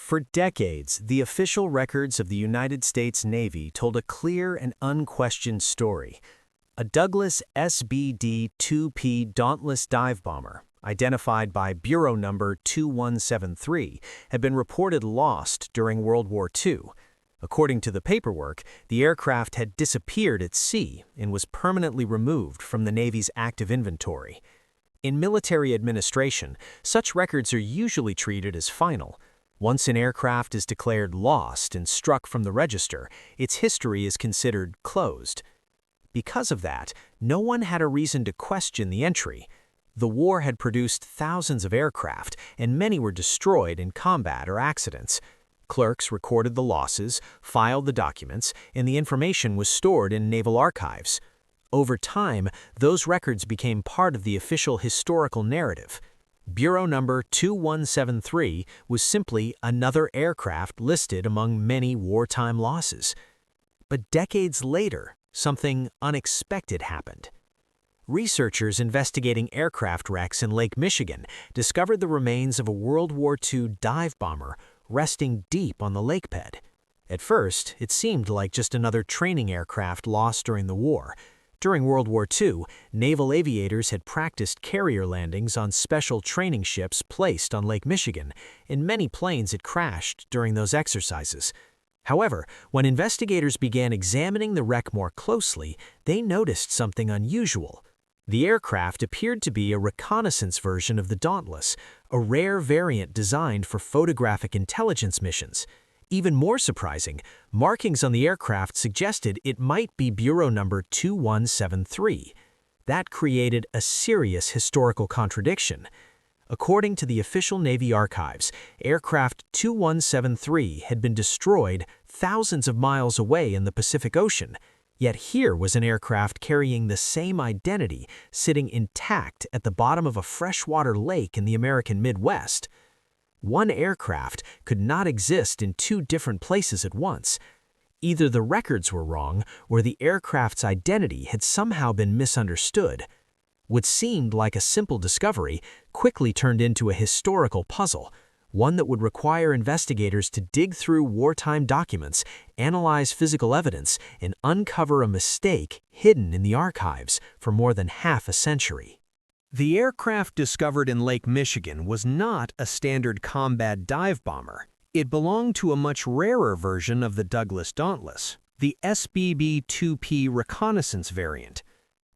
For decades, the official records of the United States Navy told a clear and unquestioned story. A Douglas SBD-2P Dauntless dive bomber, identified by Bureau number 2173, had been reported lost during World War II. According to the paperwork, the aircraft had disappeared at sea and was permanently removed from the Navy's active inventory. In military administration, such records are usually treated as final. Once an aircraft is declared lost and struck from the register, its history is considered closed. Because of that, no one had a reason to question the entry. The war had produced thousands of aircraft, and many were destroyed in combat or accidents. Clerks recorded the losses, filed the documents, and the information was stored in naval archives. Over time, those records became part of the official historical narrative. Bureau number 2173 was simply another aircraft listed among many wartime losses. But decades later, something unexpected happened. Researchers investigating aircraft wrecks in Lake Michigan discovered the remains of a World War II dive bomber resting deep on the lake bed. At first, it seemed like just another training aircraft lost during the war. During World War II, naval aviators had practiced carrier landings on special training ships placed on Lake Michigan, and many planes had crashed during those exercises. However, when investigators began examining the wreck more closely, they noticed something unusual. The aircraft appeared to be a reconnaissance version of the Dauntless, a rare variant designed for photographic intelligence missions. Even more surprising, markings on the aircraft suggested it might be Bureau number 2173. That created a serious historical contradiction. According to the official Navy archives, aircraft 2173 had been destroyed thousands of miles away in the Pacific Ocean. Yet here was an aircraft carrying the same identity, sitting intact at the bottom of a freshwater lake in the American Midwest. One aircraft could not exist in two different places at once. Either the records were wrong, or the aircraft's identity had somehow been misunderstood. What seemed like a simple discovery quickly turned into a historical puzzle, one that would require investigators to dig through wartime documents, analyze physical evidence, and uncover a mistake hidden in the archives for more than half a century. The aircraft discovered in Lake Michigan was not a standard combat dive bomber. It belonged to a much rarer version of the Douglas Dauntless, the SBD-2P reconnaissance variant.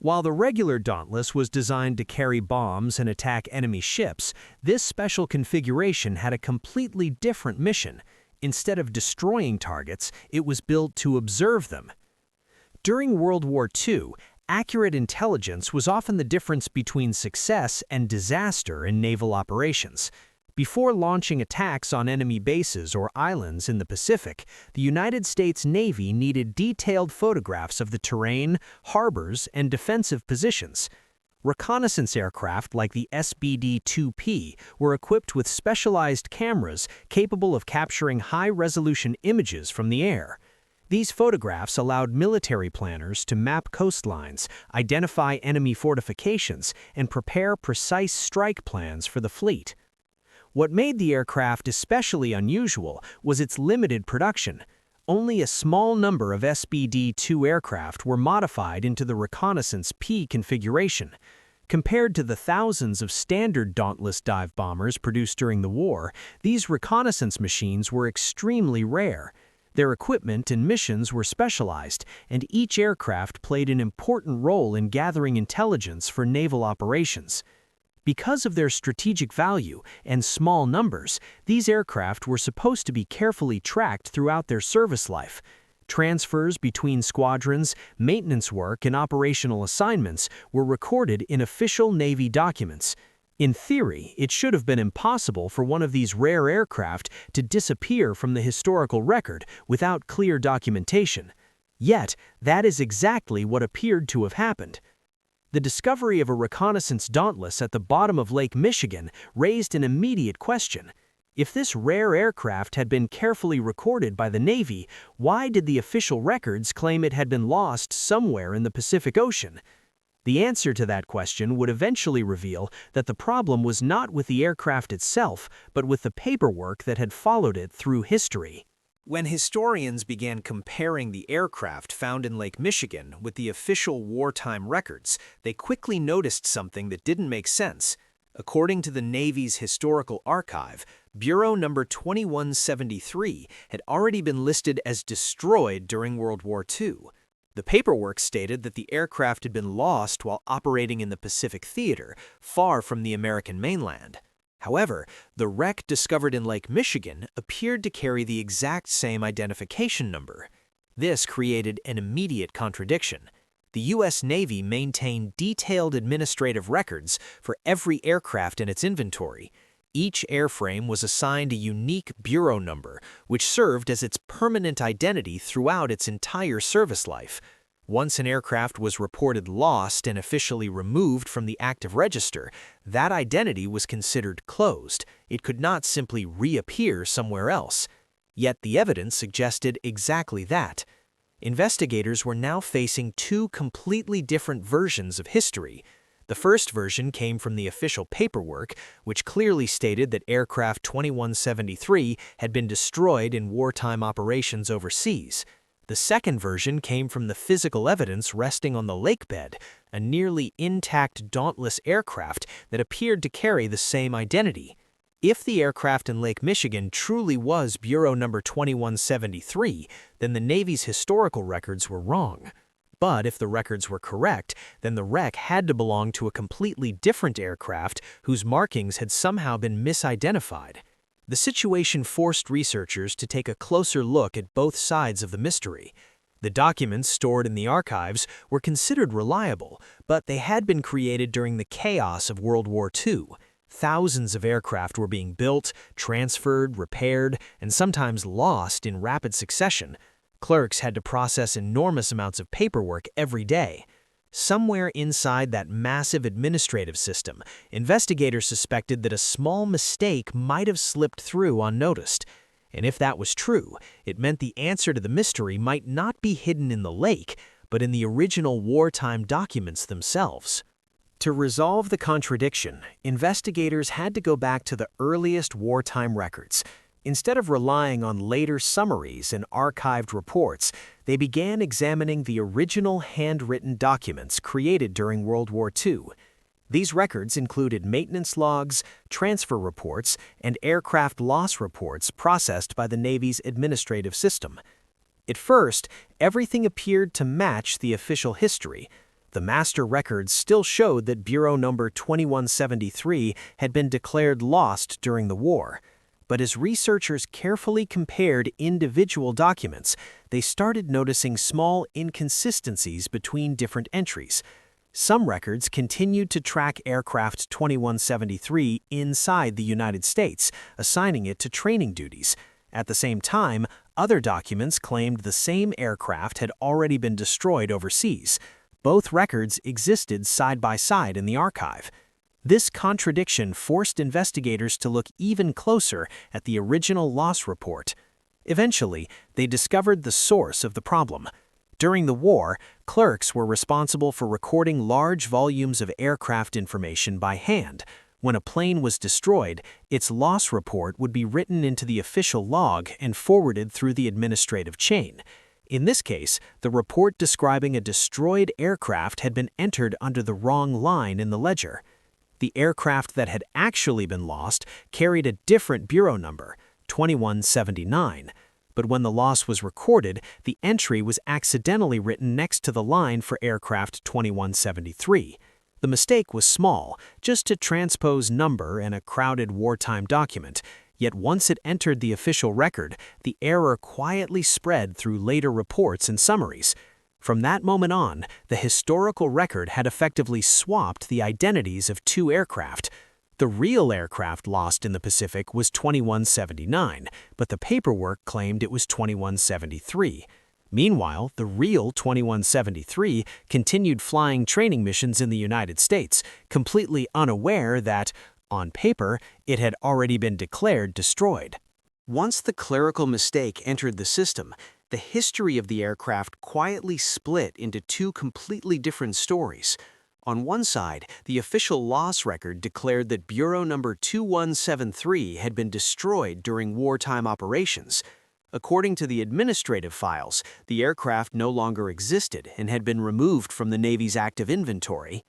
While the regular Dauntless was designed to carry bombs and attack enemy ships, this special configuration had a completely different mission. Instead of destroying targets, it was built to observe them. During World War II, accurate intelligence was often the difference between success and disaster in naval operations. Before launching attacks on enemy bases or islands in the Pacific, the United States Navy needed detailed photographs of the terrain, harbors, and defensive positions. Reconnaissance aircraft like the SBD-2P were equipped with specialized cameras capable of capturing high-resolution images from the air. These photographs allowed military planners to map coastlines, identify enemy fortifications, and prepare precise strike plans for the fleet. What made the aircraft especially unusual was its limited production. Only a small number of SBD-2 aircraft were modified into the Reconnaissance P configuration. Compared to the thousands of standard Dauntless dive bombers produced during the war, these reconnaissance machines were extremely rare. Their equipment and missions were specialized, and each aircraft played an important role in gathering intelligence for naval operations. Because of their strategic value and small numbers, these aircraft were supposed to be carefully tracked throughout their service life. Transfers between squadrons, maintenance work, and operational assignments were recorded in official Navy documents. In theory, it should have been impossible for one of these rare aircraft to disappear from the historical record without clear documentation. Yet, that is exactly what appeared to have happened. The discovery of a reconnaissance Dauntless at the bottom of Lake Michigan raised an immediate question. If this rare aircraft had been carefully recorded by the Navy, why did the official records claim it had been lost somewhere in the Pacific Ocean? The answer to that question would eventually reveal that the problem was not with the aircraft itself, but with the paperwork that had followed it through history. When historians began comparing the aircraft found in Lake Michigan with the official wartime records, they quickly noticed something that didn't make sense. According to the Navy's historical archive, Bureau number 2173 had already been listed as destroyed during World War II. The paperwork stated that the aircraft had been lost while operating in the Pacific Theater, far from the American mainland. However, the wreck discovered in Lake Michigan appeared to carry the exact same identification number. This created an immediate contradiction. The U.S. Navy maintained detailed administrative records for every aircraft in its inventory. Each airframe was assigned a unique bureau number, which served as its permanent identity throughout its entire service life. Once an aircraft was reported lost and officially removed from the active register, that identity was considered closed. It could not simply reappear somewhere else. Yet the evidence suggested exactly that. Investigators were now facing two completely different versions of history. The first version came from the official paperwork, which clearly stated that aircraft 2173 had been destroyed in wartime operations overseas. The second version came from the physical evidence resting on the lakebed, a nearly intact Dauntless aircraft that appeared to carry the same identity. If the aircraft in Lake Michigan truly was Bureau number 2173, then the Navy's historical records were wrong. But if the records were correct, then the wreck had to belong to a completely different aircraft whose markings had somehow been misidentified. The situation forced researchers to take a closer look at both sides of the mystery. The documents stored in the archives were considered reliable, but they had been created during the chaos of World War II. Thousands of aircraft were being built, transferred, repaired, and sometimes lost in rapid succession. Clerks had to process enormous amounts of paperwork every day. Somewhere inside that massive administrative system, investigators suspected that a small mistake might have slipped through unnoticed. And if that was true, it meant the answer to the mystery might not be hidden in the lake, but in the original wartime documents themselves. To resolve the contradiction, investigators had to go back to the earliest wartime records. Instead of relying on later summaries and archived reports, they began examining the original handwritten documents created during World War II. These records included maintenance logs, transfer reports, and aircraft loss reports processed by the Navy's administrative system. At first, everything appeared to match the official history. The master records still showed that Bureau number 2173 had been declared lost during the war. But as researchers carefully compared individual documents, they started noticing small inconsistencies between different entries. Some records continued to track aircraft 2173 inside the United States, assigning it to training duties. At the same time, other documents claimed the same aircraft had already been destroyed overseas. Both records existed side by side in the archive. This contradiction forced investigators to look even closer at the original loss report. Eventually, they discovered the source of the problem. During the war, clerks were responsible for recording large volumes of aircraft information by hand. When a plane was destroyed, its loss report would be written into the official log and forwarded through the administrative chain. In this case, the report describing a destroyed aircraft had been entered under the wrong line in the ledger. The aircraft that had actually been lost carried a different bureau number, 2179. But when the loss was recorded, the entry was accidentally written next to the line for aircraft 2173. The mistake was small, just to transpose number in a crowded wartime document. Yet once it entered the official record, the error quietly spread through later reports and summaries. From that moment on, the historical record had effectively swapped the identities of two aircraft. The real aircraft lost in the Pacific was 2179, but the paperwork claimed it was 2173. Meanwhile, the real 2173 continued flying training missions in the United States, completely unaware that, on paper, it had already been declared destroyed. Once the clerical mistake entered the system, the history of the aircraft quietly split into two completely different stories. On one side, the official loss record declared that Bureau number 2173 had been destroyed during wartime operations. According to the administrative files, the aircraft no longer existed and had been removed from the Navy's active inventory.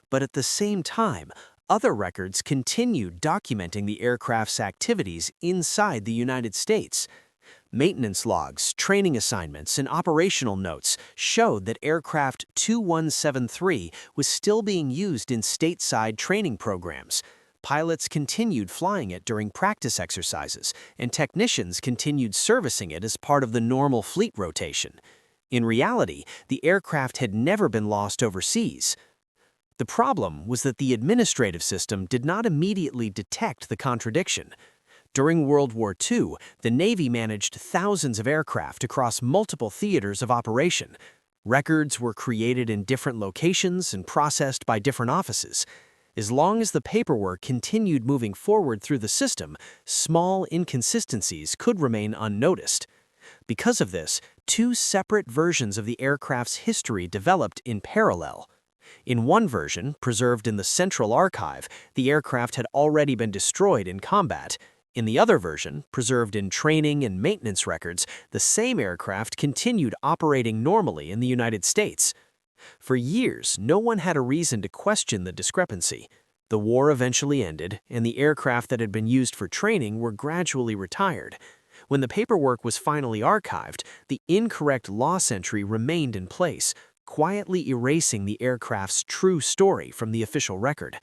But at the same time, other records continued documenting the aircraft's activities inside the United States. Maintenance logs, training assignments, and operational notes showed that aircraft 2173 was still being used in stateside training programs. Pilots continued flying it during practice exercises, and technicians continued servicing it as part of the normal fleet rotation. In reality, the aircraft had never been lost overseas. The problem was that the administrative system did not immediately detect the contradiction. During World War II, the Navy managed thousands of aircraft across multiple theaters of operation. Records were created in different locations and processed by different offices. As long as the paperwork continued moving forward through the system, small inconsistencies could remain unnoticed. Because of this, two separate versions of the aircraft's history developed in parallel. In one version, preserved in the Central Archive, the aircraft had already been destroyed in combat. In the other version, preserved in training and maintenance records, the same aircraft continued operating normally in the United States. For years, no one had a reason to question the discrepancy. The war eventually ended, and the aircraft that had been used for training were gradually retired. When the paperwork was finally archived, the incorrect loss entry remained in place, quietly erasing the aircraft's true story from the official record.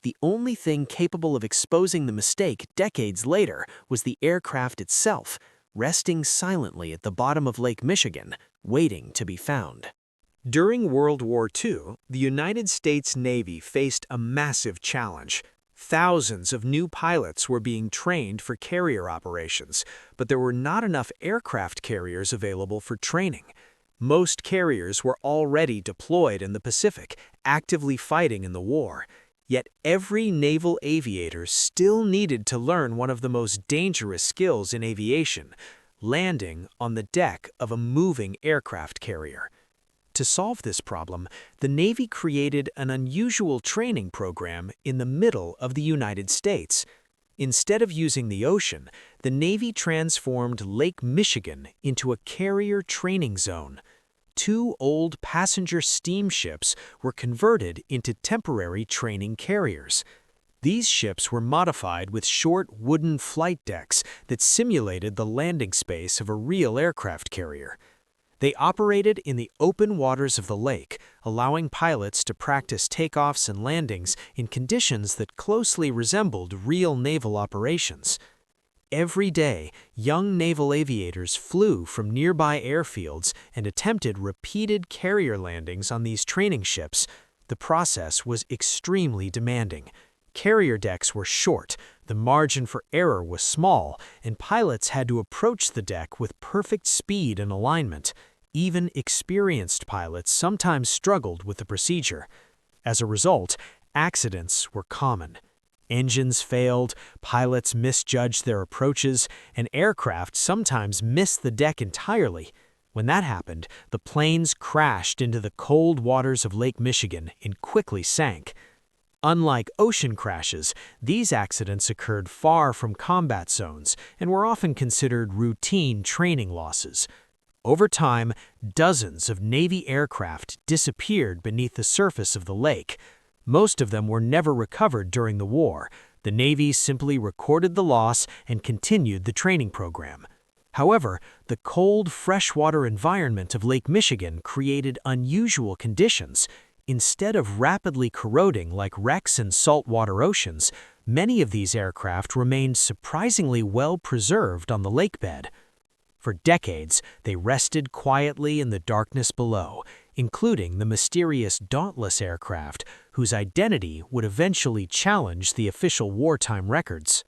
The only thing capable of exposing the mistake decades later was the aircraft itself, resting silently at the bottom of Lake Michigan, waiting to be found. During World War II, the United States Navy faced a massive challenge. Thousands of new pilots were being trained for carrier operations, but there were not enough aircraft carriers available for training. Most carriers were already deployed in the Pacific, actively fighting in the war. Yet every naval aviator still needed to learn one of the most dangerous skills in aviation: landing on the deck of a moving aircraft carrier. To solve this problem, the Navy created an unusual training program in the middle of the United States. Instead of using the ocean, the Navy transformed Lake Michigan into a carrier training zone. Two old passenger steamships were converted into temporary training carriers. These ships were modified with short wooden flight decks that simulated the landing space of a real aircraft carrier. They operated in the open waters of the lake, allowing pilots to practice takeoffs and landings in conditions that closely resembled real naval operations. Every day, young naval aviators flew from nearby airfields and attempted repeated carrier landings on these training ships. The process was extremely demanding. Carrier decks were short, the margin for error was small, and pilots had to approach the deck with perfect speed and alignment. Even experienced pilots sometimes struggled with the procedure. As a result, accidents were common. Engines failed, pilots misjudged their approaches, and aircraft sometimes missed the deck entirely. When that happened, the planes crashed into the cold waters of Lake Michigan and quickly sank. Unlike ocean crashes, these accidents occurred far from combat zones and were often considered routine training losses. Over time, dozens of Navy aircraft disappeared beneath the surface of the lake. Most of them were never recovered during the war. The Navy simply recorded the loss and continued the training program. However, the cold, freshwater environment of Lake Michigan created unusual conditions. Instead of rapidly corroding like wrecks in saltwater oceans, many of these aircraft remained surprisingly well preserved on the lakebed. For decades, they rested quietly in the darkness below, including the mysterious Dauntless aircraft, whose identity would eventually challenge the official wartime records.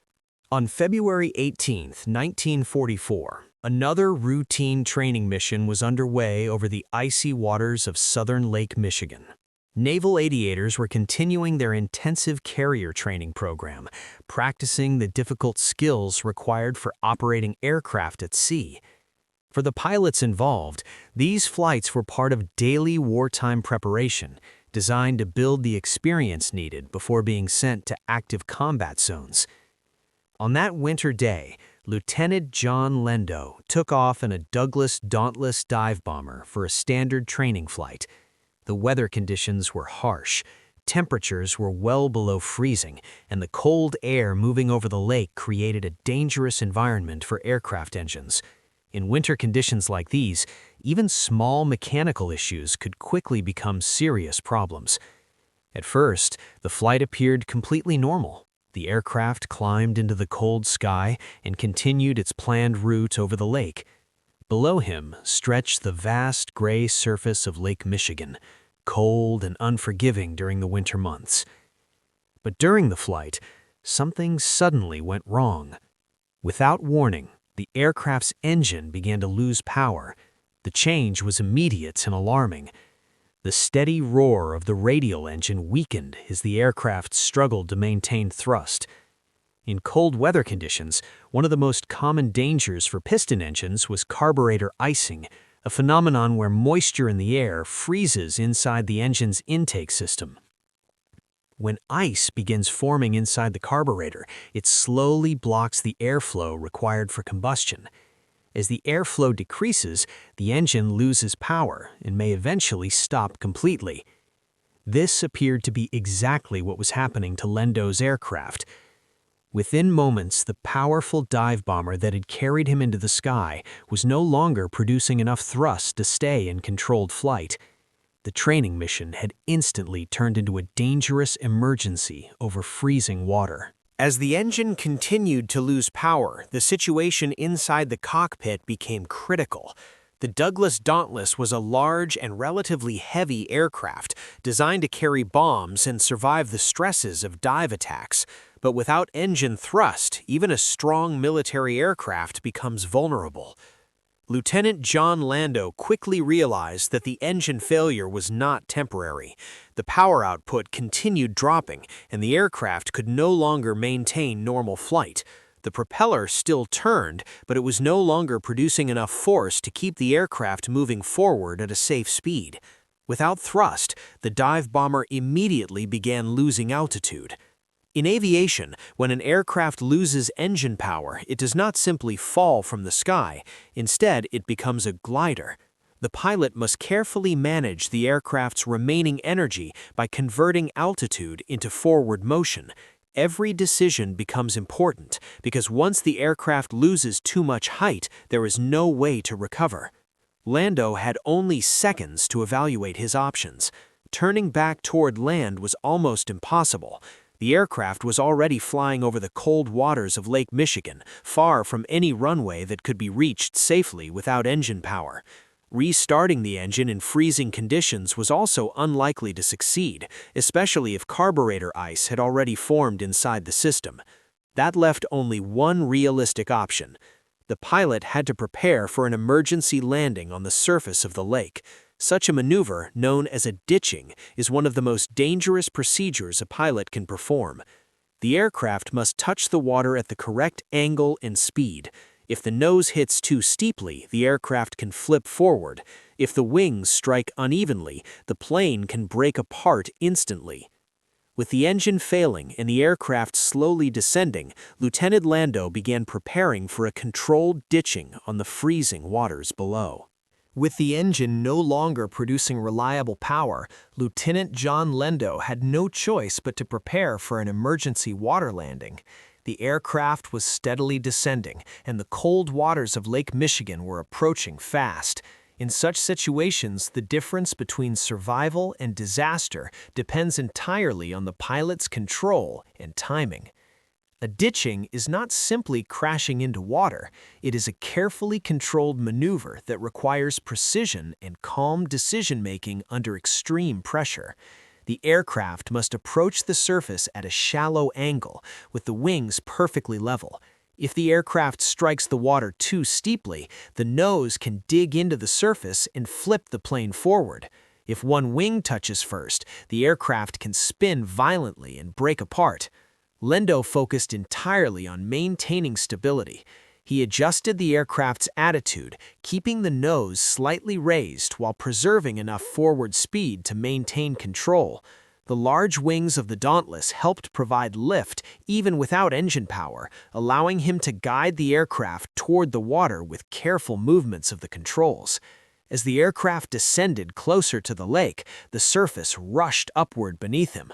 On February 18, 1944, another routine training mission was underway over the icy waters of southern Lake Michigan. Naval aviators were continuing their intensive carrier training program, practicing the difficult skills required for operating aircraft at sea. For the pilots involved, these flights were part of daily wartime preparation, designed to build the experience needed before being sent to active combat zones. On that winter day, Lieutenant John Lendo took off in a Douglas Dauntless dive bomber for a standard training flight. The weather conditions were harsh. Temperatures were well below freezing, and the cold air moving over the lake created a dangerous environment for aircraft engines. In winter conditions like these, even small mechanical issues could quickly become serious problems. At first, the flight appeared completely normal. The aircraft climbed into the cold sky and continued its planned route over the lake. Below him stretched the vast gray surface of Lake Michigan, cold and unforgiving during the winter months. But during the flight, something suddenly went wrong. Without warning, the aircraft's engine began to lose power. The change was immediate and alarming. The steady roar of the radial engine weakened as the aircraft struggled to maintain thrust. In cold weather conditions, one of the most common dangers for piston engines was carburetor icing, a phenomenon where moisture in the air freezes inside the engine's intake system. When ice begins forming inside the carburetor, it slowly blocks the airflow required for combustion. As the airflow decreases, the engine loses power and may eventually stop completely. This appeared to be exactly what was happening to Lendo's aircraft. Within moments, the powerful dive bomber that had carried him into the sky was no longer producing enough thrust to stay in controlled flight. The training mission had instantly turned into a dangerous emergency over freezing water. As the engine continued to lose power, the situation inside the cockpit became critical. The Douglas Dauntless was a large and relatively heavy aircraft designed to carry bombs and survive the stresses of dive attacks. But without engine thrust, even a strong military aircraft becomes vulnerable. Lieutenant John Lendo quickly realized that the engine failure was not temporary. The power output continued dropping, and the aircraft could no longer maintain normal flight. The propeller still turned, but it was no longer producing enough force to keep the aircraft moving forward at a safe speed. Without thrust, the dive bomber immediately began losing altitude. In aviation, when an aircraft loses engine power, it does not simply fall from the sky. Instead, it becomes a glider. The pilot must carefully manage the aircraft's remaining energy by converting altitude into forward motion. Every decision becomes important because once the aircraft loses too much height, there is no way to recover. Lando had only seconds to evaluate his options. Turning back toward land was almost impossible. The aircraft was already flying over the cold waters of Lake Michigan, far from any runway that could be reached safely without engine power. Restarting the engine in freezing conditions was also unlikely to succeed, especially if carburetor ice had already formed inside the system. That left only one realistic option. The pilot had to prepare for an emergency landing on the surface of the lake. Such a maneuver, known as a ditching, is one of the most dangerous procedures a pilot can perform. The aircraft must touch the water at the correct angle and speed. If the nose hits too steeply, the aircraft can flip forward. If the wings strike unevenly, the plane can break apart instantly. With the engine failing and the aircraft slowly descending, Lieutenant Lando began preparing for a controlled ditching on the freezing waters below. With the engine no longer producing reliable power, Lieutenant John Lendo had no choice but to prepare for an emergency water landing. The aircraft was steadily descending, and the cold waters of Lake Michigan were approaching fast. In such situations, the difference between survival and disaster depends entirely on the pilot's control and timing. A ditching is not simply crashing into water. It is a carefully controlled maneuver that requires precision and calm decision-making under extreme pressure. The aircraft must approach the surface at a shallow angle, with the wings perfectly level. If the aircraft strikes the water too steeply, the nose can dig into the surface and flip the plane forward. If one wing touches first, the aircraft can spin violently and break apart. Lendo focused entirely on maintaining stability. He adjusted the aircraft's attitude, keeping the nose slightly raised while preserving enough forward speed to maintain control. The large wings of the Dauntless helped provide lift even without engine power, allowing him to guide the aircraft toward the water with careful movements of the controls. As the aircraft descended closer to the lake, the surface rushed upward beneath him.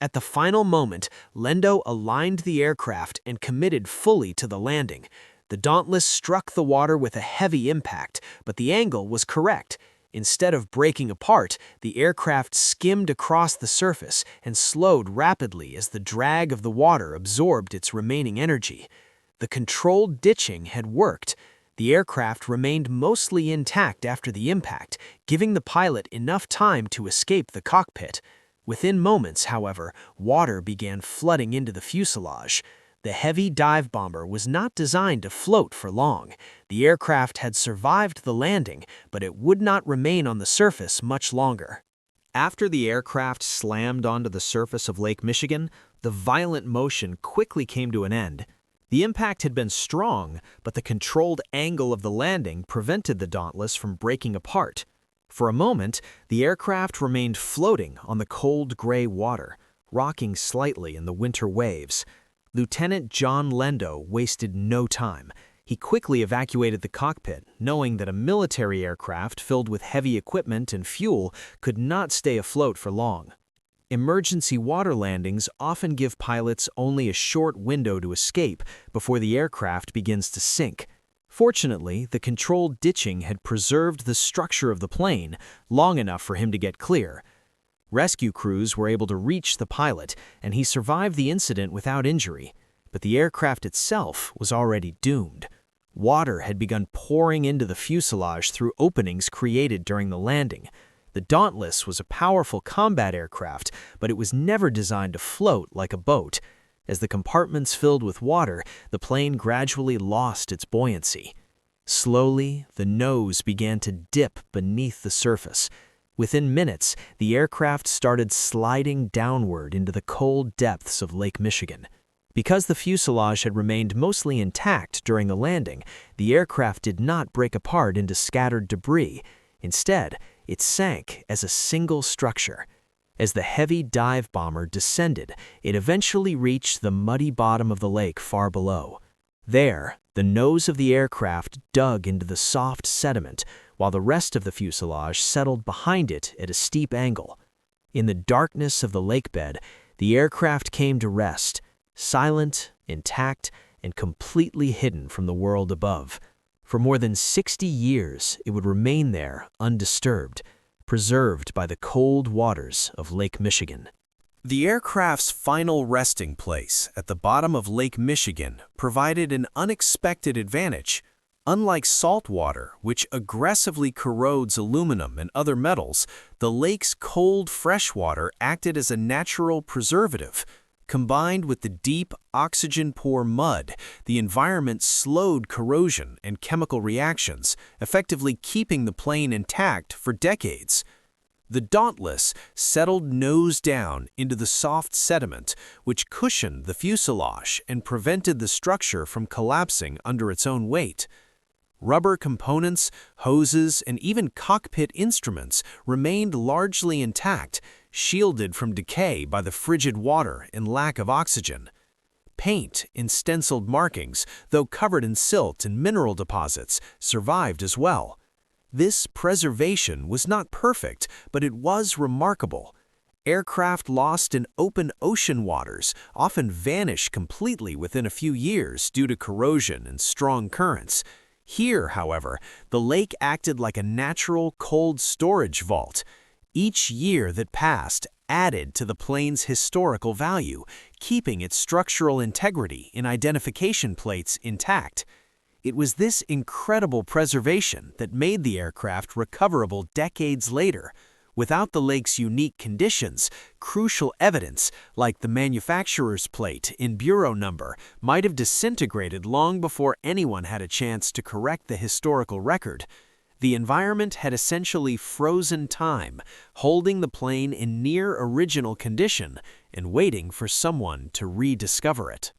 At the final moment, Lendo aligned the aircraft and committed fully to the landing. The Dauntless struck the water with a heavy impact, but the angle was correct. Instead of breaking apart, the aircraft skimmed across the surface and slowed rapidly as the drag of the water absorbed its remaining energy. The controlled ditching had worked. The aircraft remained mostly intact after the impact, giving the pilot enough time to escape the cockpit. Within moments, however, water began flooding into the fuselage. The heavy dive bomber was not designed to float for long. The aircraft had survived the landing, but it would not remain on the surface much longer. After the aircraft slammed onto the surface of Lake Michigan, the violent motion quickly came to an end. The impact had been strong, but the controlled angle of the landing prevented the Dauntless from breaking apart. For a moment, the aircraft remained floating on the cold gray water, rocking slightly in the winter waves. Lieutenant John Lendo wasted no time. He quickly evacuated the cockpit, knowing that a military aircraft filled with heavy equipment and fuel could not stay afloat for long. Emergency water landings often give pilots only a short window to escape before the aircraft begins to sink. Fortunately, the controlled ditching had preserved the structure of the plane long enough for him to get clear. Rescue crews were able to reach the pilot, and he survived the incident without injury. But the aircraft itself was already doomed. Water had begun pouring into the fuselage through openings created during the landing. The Dauntless was a powerful combat aircraft, but it was never designed to float like a boat. As the compartments filled with water, the plane gradually lost its buoyancy. Slowly, the nose began to dip beneath the surface. Within minutes, the aircraft started sliding downward into the cold depths of Lake Michigan. Because the fuselage had remained mostly intact during the landing, the aircraft did not break apart into scattered debris. Instead, it sank as a single structure. As the heavy dive bomber descended, it eventually reached the muddy bottom of the lake far below. There, the nose of the aircraft dug into the soft sediment, while the rest of the fuselage settled behind it at a steep angle. In the darkness of the lake bed, the aircraft came to rest, silent, intact, and completely hidden from the world above. For more than 60 years, it would remain there undisturbed, preserved by the cold waters of Lake Michigan. The aircraft's final resting place at the bottom of Lake Michigan provided an unexpected advantage. Unlike salt water, which aggressively corrodes aluminum and other metals, the lake's cold freshwater acted as a natural preservative. Combined with the deep, oxygen-poor mud, the environment slowed corrosion and chemical reactions, effectively keeping the plane intact for decades. The Dauntless settled nose down into the soft sediment, which cushioned the fuselage and prevented the structure from collapsing under its own weight. Rubber components, hoses, and even cockpit instruments remained largely intact, shielded from decay by the frigid water and lack of oxygen. Paint and stenciled markings, though covered in silt and mineral deposits, survived as well. This preservation was not perfect, but it was remarkable. Aircraft lost in open ocean waters often vanish completely within a few years due to corrosion and strong currents. Here, however, the lake acted like a natural cold storage vault. Each year that passed added to the plane's historical value, keeping its structural integrity and identification plates intact. It was this incredible preservation that made the aircraft recoverable decades later. Without the lake's unique conditions, crucial evidence, like the manufacturer's plate and bureau number, might have disintegrated long before anyone had a chance to correct the historical record. The environment had essentially frozen time, holding the plane in near original condition and waiting for someone to rediscover it.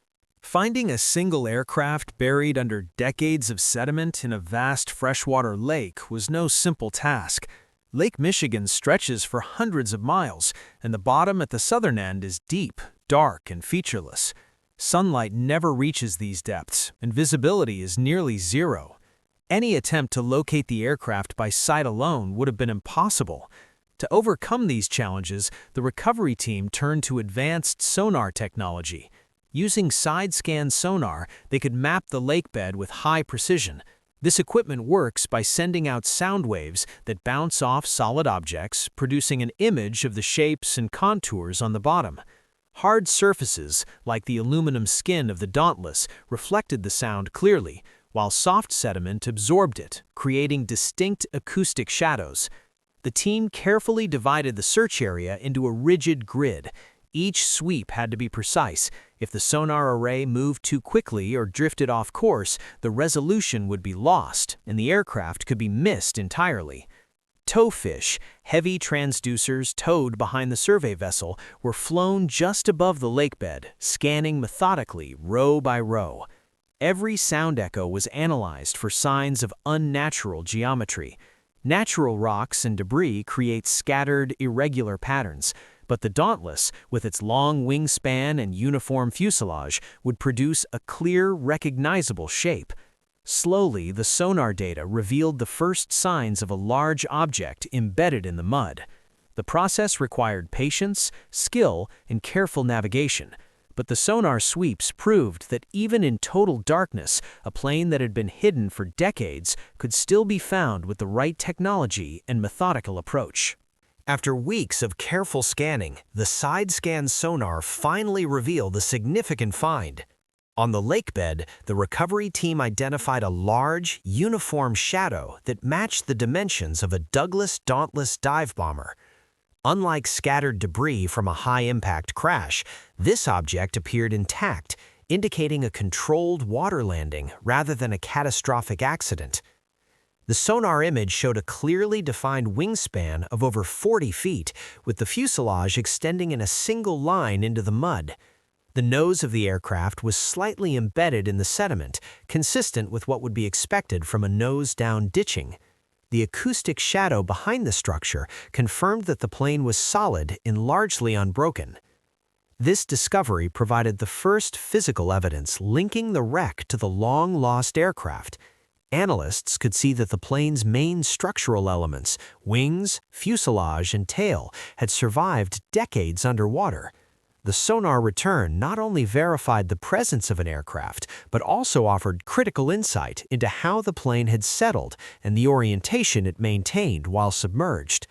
Finding a single aircraft buried under decades of sediment in a vast freshwater lake was no simple task. Lake Michigan stretches for hundreds of miles, and the bottom at the southern end is deep, dark, and featureless. Sunlight never reaches these depths, and visibility is nearly zero. Any attempt to locate the aircraft by sight alone would have been impossible. To overcome these challenges, the recovery team turned to advanced sonar technology. Using side-scan sonar, they could map the lakebed with high precision. This equipment works by sending out sound waves that bounce off solid objects, producing an image of the shapes and contours on the bottom. Hard surfaces, like the aluminum skin of the Dauntless, reflected the sound clearly, while soft sediment absorbed it, creating distinct acoustic shadows. The team carefully divided the search area into a rigid grid. Each sweep had to be precise. If the sonar array moved too quickly or drifted off course, the resolution would be lost, and the aircraft could be missed entirely. Towfish, heavy transducers towed behind the survey vessel, were flown just above the lakebed, scanning methodically, row by row. Every sound echo was analyzed for signs of unnatural geometry. Natural rocks and debris create scattered, irregular patterns, but the Dauntless, with its long wingspan and uniform fuselage, would produce a clear, recognizable shape. Slowly, the sonar data revealed the first signs of a large object embedded in the mud. The process required patience, skill, and careful navigation, but the sonar sweeps proved that even in total darkness, a plane that had been hidden for decades could still be found with the right technology and methodical approach. After weeks of careful scanning, the side-scan sonar finally revealed a significant find. On the lakebed, the recovery team identified a large, uniform shadow that matched the dimensions of a Douglas Dauntless dive bomber. Unlike scattered debris from a high-impact crash, this object appeared intact, indicating a controlled water landing rather than a catastrophic accident. The sonar image showed a clearly defined wingspan of over 40 feet, with the fuselage extending in a single line into the mud. The nose of the aircraft was slightly embedded in the sediment, consistent with what would be expected from a nose-down ditching. The acoustic shadow behind the structure confirmed that the plane was solid and largely unbroken. This discovery provided the first physical evidence linking the wreck to the long-lost aircraft. Analysts could see that the plane's main structural elements, wings, fuselage, and tail, had survived decades underwater. The sonar return not only verified the presence of an aircraft, but also offered critical insight into how the plane had settled and the orientation it maintained while submerged.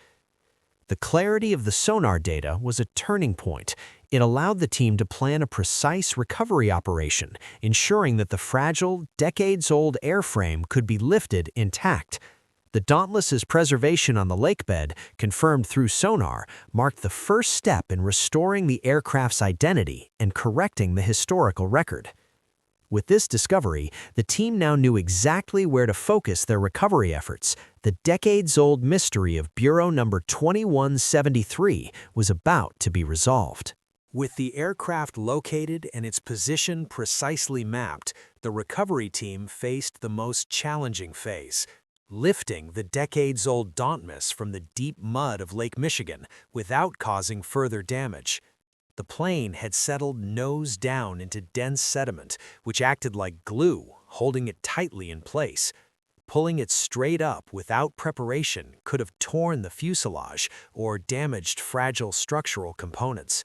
The clarity of the sonar data was a turning point. It allowed the team to plan a precise recovery operation, ensuring that the fragile, decades-old airframe could be lifted intact. The Dauntless's preservation on the lakebed, confirmed through sonar, marked the first step in restoring the aircraft's identity and correcting the historical record. With this discovery, the team now knew exactly where to focus their recovery efforts. The decades-old mystery of Bureau number 2173 was about to be resolved. With the aircraft located and its position precisely mapped, the recovery team faced the most challenging phase: lifting the decades-old Dauntless from the deep mud of Lake Michigan without causing further damage. The plane had settled nose down into dense sediment, which acted like glue, holding it tightly in place. Pulling it straight up without preparation could have torn the fuselage or damaged fragile structural components.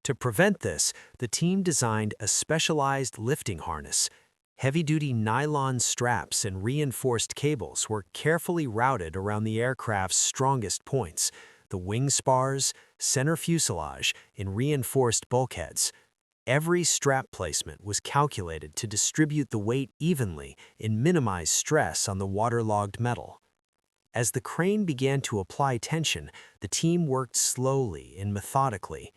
To prevent this, the team designed a specialized lifting harness. Heavy-duty nylon straps and reinforced cables were carefully routed around the aircraft's strongest points: the wing spars, center fuselage, and reinforced bulkheads. Every strap placement was calculated to distribute the weight evenly and minimize stress on the waterlogged metal. As the crane began to apply tension, the team worked slowly and methodically.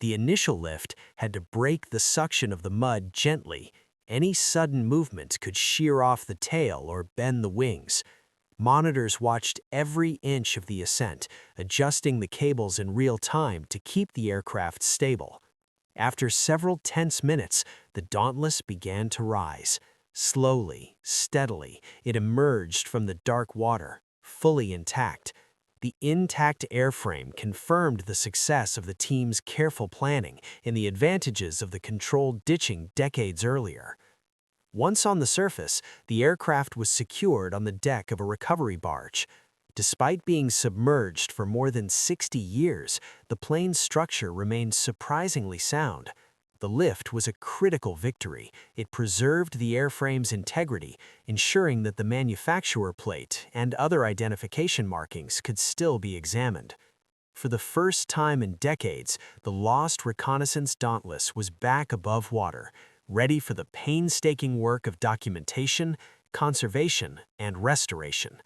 The initial lift had to break the suction of the mud gently. Any sudden movement could shear off the tail or bend the wings. Monitors watched every inch of the ascent, adjusting the cables in real time to keep the aircraft stable. After several tense minutes, the Dauntless began to rise. Slowly, steadily, it emerged from the dark water, fully intact. The intact airframe confirmed the success of the team's careful planning and the advantages of the controlled ditching decades earlier. Once on the surface, the aircraft was secured on the deck of a recovery barge. Despite being submerged for more than 60 years, the plane's structure remained surprisingly sound. The lift was a critical victory. It preserved the airframe's integrity, ensuring that the manufacturer plate and other identification markings could still be examined. For the first time in decades, the lost reconnaissance Dauntless was back above water, ready for the painstaking work of documentation, conservation, and restoration.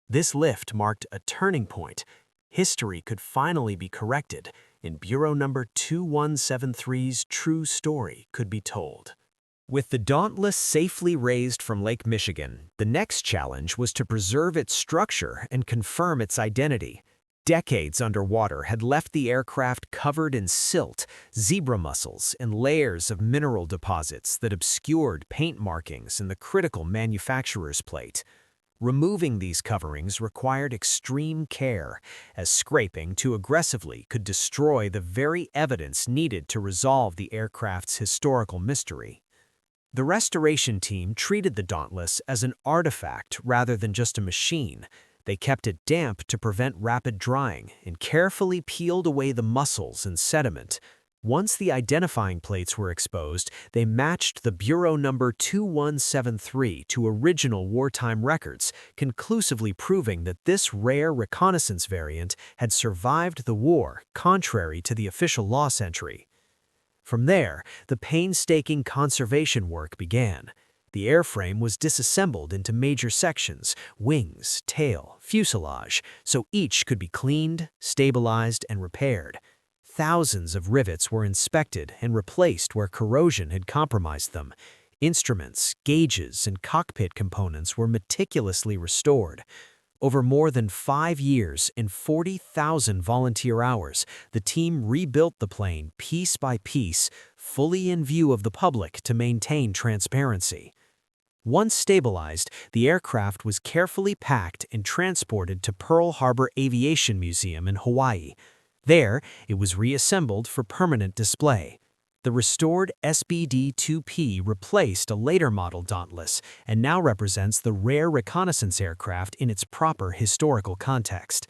This lift marked a turning point. History could finally be corrected, and Bureau number 2173's true story could be told. With the Dauntless safely raised from Lake Michigan, the next challenge was to preserve its structure and confirm its identity. Decades underwater had left the aircraft covered in silt, zebra mussels, and layers of mineral deposits that obscured paint markings in the critical manufacturer's plate. Removing these coverings required extreme care, as scraping too aggressively could destroy the very evidence needed to resolve the aircraft's historical mystery. The restoration team treated the Dauntless as an artifact rather than just a machine. They kept it damp to prevent rapid drying and carefully peeled away the mussels and sediment. Once the identifying plates were exposed, they matched the Bureau number 2173 to original wartime records, conclusively proving that this rare reconnaissance variant had survived the war, contrary to the official loss entry. From there, the painstaking conservation work began. The airframe was disassembled into major sections, wings, tail, fuselage, so each could be cleaned, stabilized, and repaired. Thousands of rivets were inspected and replaced where corrosion had compromised them. Instruments, gauges, and cockpit components were meticulously restored. Over more than 5 years and 40,000 volunteer hours, the team rebuilt the plane piece by piece, fully in view of the public to maintain transparency. Once stabilized, the aircraft was carefully packed and transported to Pearl Harbor Aviation Museum in Hawaii. There, it was reassembled for permanent display. The restored SBD-2P replaced a later model Dauntless and now represents the rare reconnaissance aircraft in its proper historical context.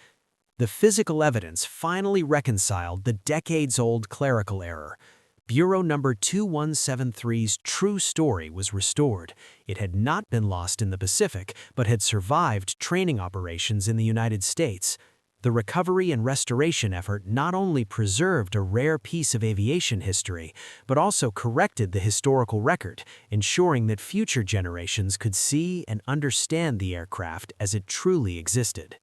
The physical evidence finally reconciled the decades-old clerical error. Bureau number 2173's true story was restored. It had not been lost in the Pacific, but had survived training operations in the United States. The recovery and restoration effort not only preserved a rare piece of aviation history, but also corrected the historical record, ensuring that future generations could see and understand the aircraft as it truly existed.